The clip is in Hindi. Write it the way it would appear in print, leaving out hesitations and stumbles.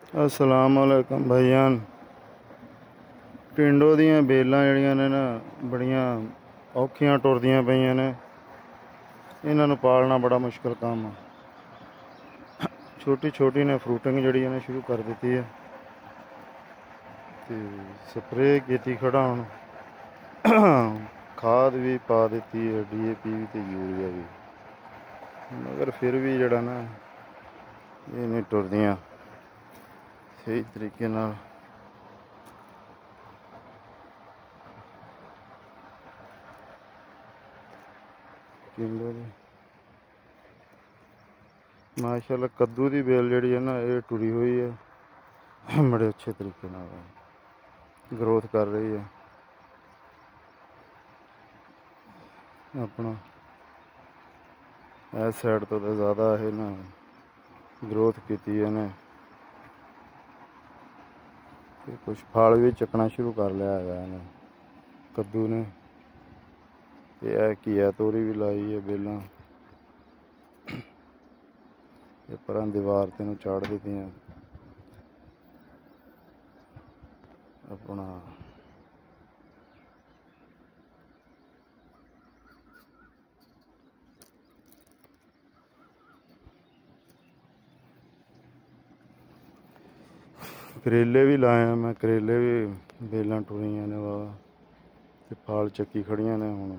अस्सलाम वालेकुम भाईजान। टिंडो दियां बेलां जड़ियां ने ना बड़ियां औखियां टुरदियां पईयां ने। इन्हां नूं पालना बड़ा मुश्किल काम आ। छोटी छोटी ने फ्रूटिंग जड़ी ने शुरू कर दी है ते स्प्रे कीती खड़ा हुण खाद भी पा दी है, DAP भी ते यूरिया भी, मगर फिर भी जड़ा ना ये नहीं टुरदियां सही तरीके नाल। टिंडो दी माशाअल्लाह कद्दू दी बेल जड़ी है ना ये टुरी हुई है, बड़े अच्छे तरीके नाल ग्रोथ कर रही है। अपना इस साइड तो ज़्यादा है ना ग्रोथ की है, कुछ फल भी चकना शुरू कर लिया है कद्दू ने। ये घिया तोरी भी लाई है बेलों, ये पर दीवार तेन चाड़ दी हैं अपना। करेले भी लाए हैं मैं, करेले भी बेलां टुरियां ने वाह ते फल चक्की खड़ियां ने हुण।